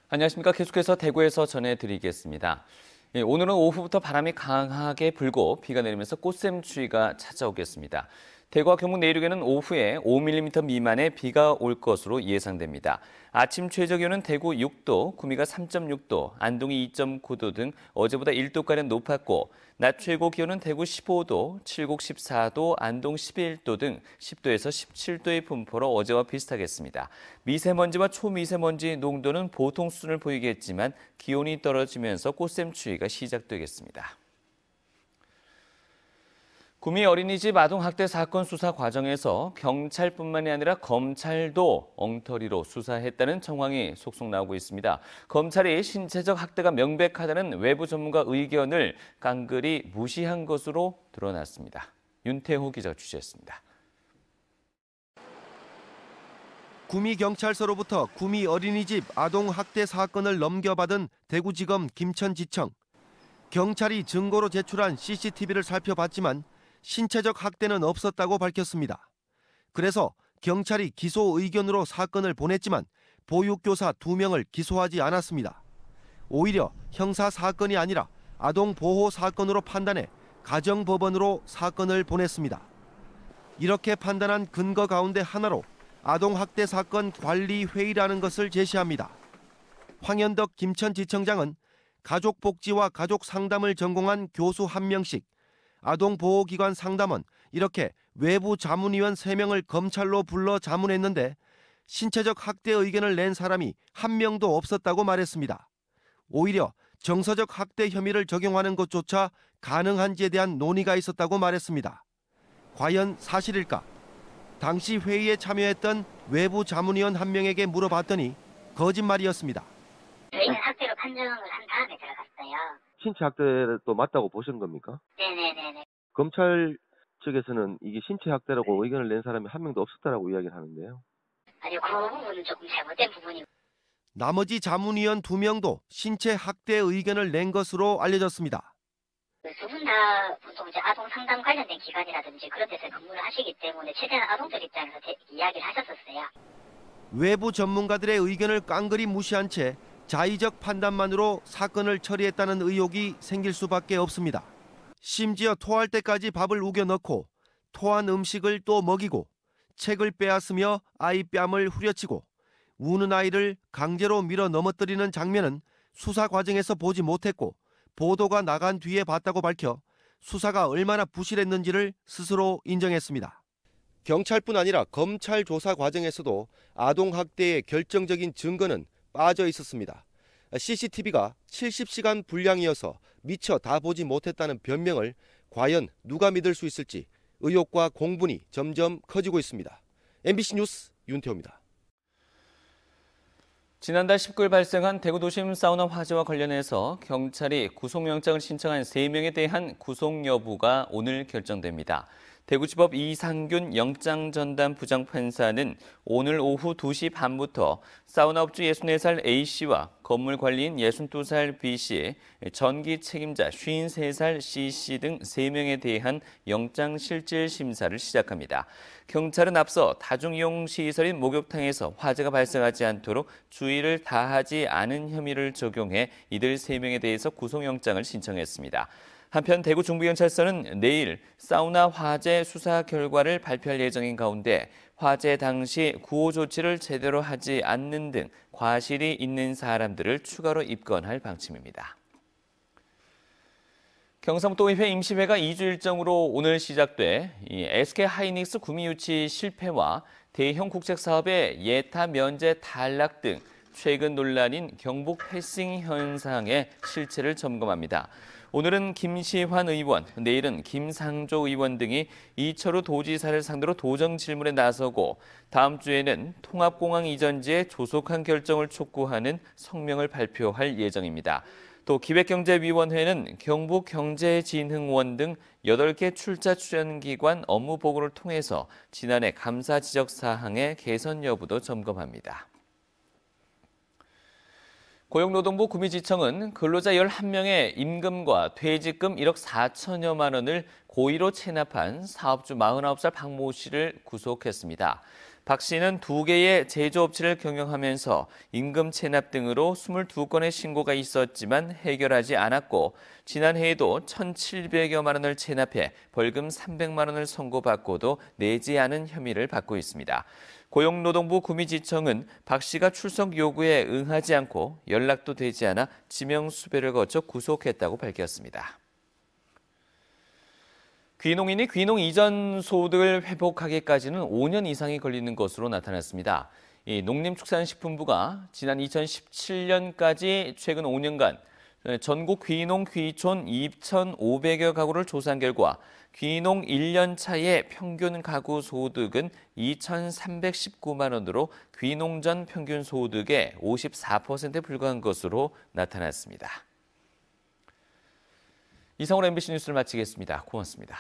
안녕하십니까. 계속해서 대구에서 전해드리겠습니다. 오늘은 오후부터 바람이 강하게 불고 비가 내리면서 꽃샘추위가 찾아오겠습니다. 대구와 경북 내륙에는 오후에 5mm 미만의 비가 올 것으로 예상됩니다. 아침 최저기온은 대구 6도, 구미가 3.6도, 안동이 2.9도 등 어제보다 1도가량 높았고 낮 최고 기온은 대구 15도, 칠곡 14도, 안동 11도 등 10도에서 17도의 분포로 어제와 비슷하겠습니다. 미세먼지와 초미세먼지 농도는 보통 수준을 보이겠지만 기온이 떨어지면서 꽃샘추위가 시작되겠습니다. 구미 어린이집 아동학대 사건 수사 과정에서 경찰뿐만이 아니라 검찰도 엉터리로 수사했다는 정황이 속속 나오고 있습니다. 검찰이 신체적 학대가 명백하다는 외부 전문가 의견을 깡그리 무시한 것으로 드러났습니다. 윤태호 기자가 취재했습니다. 구미경찰서로부터 구미 어린이집 아동학대 사건을 넘겨받은 대구지검 김천지청. 경찰이 증거로 제출한 CCTV를 살펴봤지만 신체적 학대는 없었다고 밝혔습니다. 그래서 경찰이 기소 의견으로 사건을 보냈지만 보육교사 2명을 기소하지 않았습니다. 오히려 형사 사건이 아니라 아동보호 사건으로 판단해 가정법원으로 사건을 보냈습니다. 이렇게 판단한 근거 가운데 하나로 아동학대 사건 관리회의라는 것을 제시합니다. 황현덕 김천지청장은 가족복지와 가족상담을 전공한 교수 1명씩, 아동보호기관 상담원 이렇게 외부 자문위원 3명을 검찰로 불러 자문했는데 신체적 학대 의견을 낸 사람이 1명도 없었다고 말했습니다. 오히려 정서적 학대 혐의를 적용하는 것조차 가능한지에 대한 논의가 있었다고 말했습니다. 과연 사실일까? 당시 회의에 참여했던 외부 자문위원 1명에게 물어봤더니 거짓말이었습니다. 저희는 학대로 판정을 한 다음에 들어갔어요. 신체 학대도 맞다고 보신 겁니까? 네네네네. 검찰 측에서는 이게 신체 학대라고 의견을 낸 사람이 1명도 없었다라고 이야기를 하는데요. 아니요, 그 부분은 조금 잘못된 부분이. 나머지 자문위원 2명도 신체 학대 의견을 낸 것으로 알려졌습니다. 두 분 다 보통 이제 아동 상담 관련된 기관이라든지 그런 데서 근무를 하시기 때문에 최대한 아동들 입장에서 이야기를 하셨었어요. 외부 전문가들의 의견을 깡그리 무시한 채 자의적 판단만으로 사건을 처리했다는 의혹이 생길 수밖에 없습니다. 심지어 토할 때까지 밥을 우겨 넣고 토한 음식을 또 먹이고 책을 빼앗으며 아이 뺨을 후려치고 우는 아이를 강제로 밀어 넘어뜨리는 장면은 수사 과정에서 보지 못했고 보도가 나간 뒤에 봤다고 밝혀 수사가 얼마나 부실했는지를 스스로 인정했습니다. 경찰뿐 아니라 검찰 조사 과정에서도 아동학대의 결정적인 증거는 빠져 있었습니다. CCTV가 70시간 분량이어서 미처 다 보지 못했다는 변명을 과연 누가 믿을 수 있을지 의혹과 공분이 점점 커지고 있습니다. MBC 뉴스 윤태호입니다. 지난달 19일 발생한 대구 도심 사우나 화재와 관련해서 경찰이 구속영장을 신청한 3명에 대한 구속 여부가 오늘 결정됩니다. 대구지법 이상균 영장전담 부장판사는 오늘 오후 2시 반부터 사우나업주 64살 A씨와 건물관리인 62살 B씨, 전기 책임자 53살 C씨 등 3명에 대한 영장실질심사를 시작합니다. 경찰은 앞서 다중이용시설인 목욕탕에서 화재가 발생하지 않도록 주의를 다하지 않은 혐의를 적용해 이들 3명에 대해서 구속영장을 신청했습니다. 한편 대구 중부경찰서는 내일 사우나 화재 수사 결과를 발표할 예정인 가운데 화재 당시 구호 조치를 제대로 하지 않는 등 과실이 있는 사람들을 추가로 입건할 방침입니다. 경상북도의회 임시회가 2주 일정으로 오늘 시작돼 SK하이닉스 구미 유치 실패와 대형 국책사업의 예타 면제 탈락 등 최근 논란인 경북 패싱 현상의 실체를 점검합니다. 오늘은 김시환 의원, 내일은 김상조 의원 등이 이철우 도지사를 상대로 도정 질문에 나서고 다음 주에는 통합공항 이전지의 조속한 결정을 촉구하는 성명을 발표할 예정입니다. 또 기획경제위원회는 경북경제진흥원 등 8개 출자 출연기관 업무 보고를 통해서 지난해 감사 지적 사항의 개선 여부도 점검합니다. 고용노동부 구미지청은 근로자 11명의 임금과 퇴직금 1억 4천여만 원을 고의로 체납한 사업주 49살 박 모 씨를 구속했습니다. 박 씨는 2개의 제조업체를 경영하면서 임금 체납 등으로 22건의 신고가 있었지만 해결하지 않았고 지난해에도 1,700여만 원을 체납해 벌금 300만 원을 선고받고도 내지 않은 혐의를 받고 있습니다. 고용노동부 구미지청은 박 씨가 출석 요구에 응하지 않고 연락도 되지 않아 지명수배를 거쳐 구속했다고 밝혔습니다. 귀농인이 귀농 이전 소득을 회복하기까지는 5년 이상이 걸리는 것으로 나타났습니다. 농림축산식품부가 지난 2017년까지 최근 5년간 전국 귀농 귀촌 2,500여 가구를 조사한 결과 귀농 1년 차의 평균 가구 소득은 2,319만 원으로 귀농 전 평균 소득의 54%에 불과한 것으로 나타났습니다. 이상으로 MBC 뉴스를 마치겠습니다. 고맙습니다.